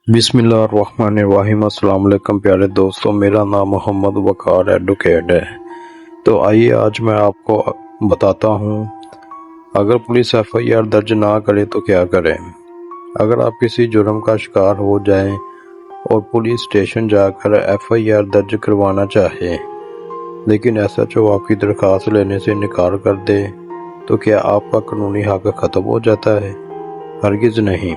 बिस्मिल्लाहिर्रहमानिर्रहीम। अस्सलाम वालेकुम प्यारे दोस्तों, मेरा नाम मोहम्मद वकार एडवोकेट है। तो आइए आज मैं आपको बताता हूँ अगर पुलिस एफआईआर दर्ज ना करे तो क्या करें। अगर आप किसी जुर्म का शिकार हो जाएं और पुलिस स्टेशन जाकर एफआईआर दर्ज करवाना चाहे लेकिन एसएचओ आपकी दरख्वास्त लेने से इनकार कर दे तो क्या आपका कानूनी हक ख़त्म हो जाता है? हरगिज़ नहीं।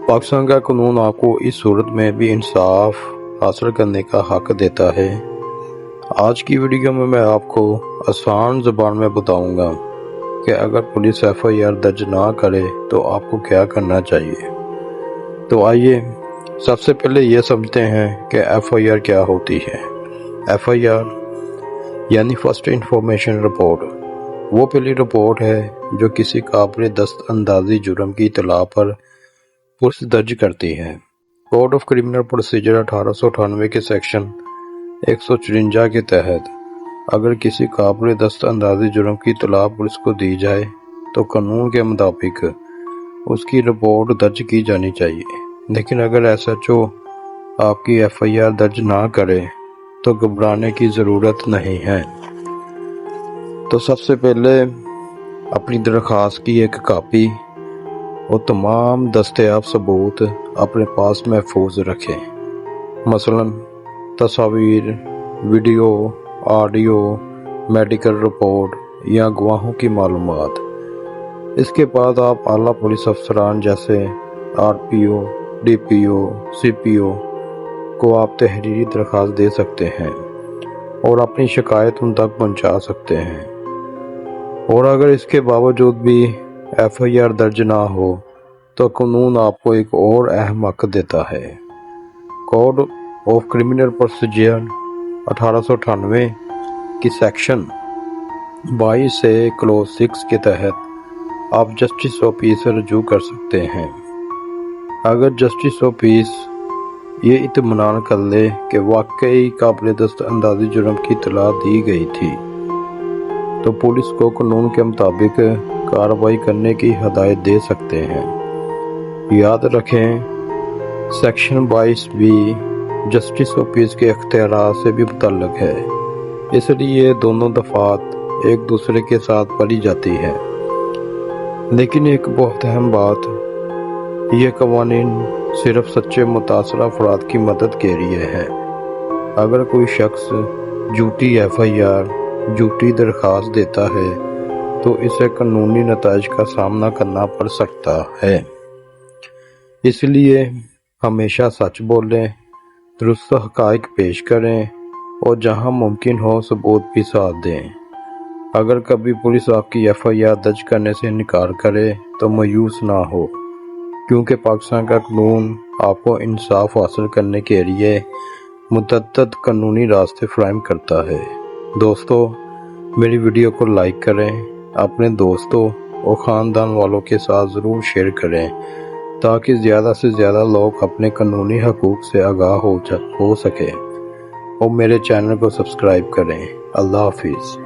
पाकिस्तान का कानून आपको इस सूरत में भी इंसाफ हासिल करने का हक देता है। आज की वीडियो में मैं आपको आसान ज़बान में बताऊंगा कि अगर पुलिस एफआईआर दर्ज ना करे तो आपको क्या करना चाहिए। तो आइए सबसे पहले ये समझते हैं कि एफआईआर क्या होती है। एफआईआर यानी फर्स्ट इंफॉर्मेशन रिपोर्ट वो पहली रिपोर्ट है जो किसी काबिल दस्तअंदाजी जुर्म की इत्तला पर पुलिस दर्ज करती है। कोड ऑफ क्रिमिनल प्रोसीजर 1898 के सेक्शन 154 के तहत अगर किसी काबिल दस्तअंदाजी जुर्म की इत्तला पुलिस को दी जाए तो कानून के मुताबिक उसकी रिपोर्ट दर्ज की जानी चाहिए। लेकिन अगर एसएचओ आपकी एफआईआर दर्ज ना करे तो घबराने की ज़रूरत नहीं है। तो सबसे पहले अपनी दरख्वास्त की एक कापी और तमाम दस्तयाब सबूत अपने पास महफूज रखें। मसलन तस्वीर, वीडियो, ऑडियो, मेडिकल रिपोर्ट या गवाहों की मालूमात। इसके बाद आप आला पुलिस अफसरान जैसे आरपीओ, डीपीओ, सीपीओ को आप तहरीरी दरख्वास्त दे सकते हैं और अपनी शिकायत उन तक पहुंचा सकते हैं। और अगर इसके बावजूद भी एफआईआर दर्ज ना हो तो कानून आपको एक और अहम हक देता है। कोड ऑफ क्रिमिनल प्रोसीजर 1898 की सेक्शन 22 से क्लोज 6 के तहत आप जस्टिस ऑफ पीस से रजू कर सकते हैं। अगर जस्टिस ऑफ पीस ये इत्मीनान कर ले कि वाकई काबिल दस्तअंदाजी जुर्म की इत्तला दी गई थी तो पुलिस को कानून के मुताबिक कार्रवाई करने की हदायत दे सकते हैं। याद रखें, सेक्शन 22 भी जस्टिस ऑफ पीस के इख्तियारात से भी मुतल्लिक है, इसलिए दोनों दफात एक दूसरे के साथ पढ़ी जाती है। लेकिन एक बहुत अहम बात, ये कवानीन सिर्फ सच्चे मुतासरा अफराद की मदद के लिए है। अगर कोई शख्स झूठी एफआईआर, झूठी दरख्वास्त देता है तो इसे कानूनी नताइज का सामना करना पड़ सकता है। इसलिए हमेशा सच बोलें, दुरुस्त हक़ाइक़ पेश करें और जहां मुमकिन हो सबूत भी साथ दें। अगर कभी पुलिस आपकी एफआईआर दर्ज करने से इनकार करे तो मायूस ना हो, क्योंकि पाकिस्तान का कानून आपको इंसाफ हासिल करने के लिए मुतअद्दिद कानूनी रास्ते फराहम करता है। दोस्तों, मेरी वीडियो को लाइक करें, अपने दोस्तों और ख़ानदान वालों के साथ ज़रूर शेयर करें ताकि ज़्यादा से ज़्यादा लोग अपने कानूनी हकूक़ से आगाह हो सकें और मेरे चैनल को सब्सक्राइब करें। अल्लाह हाफिज़।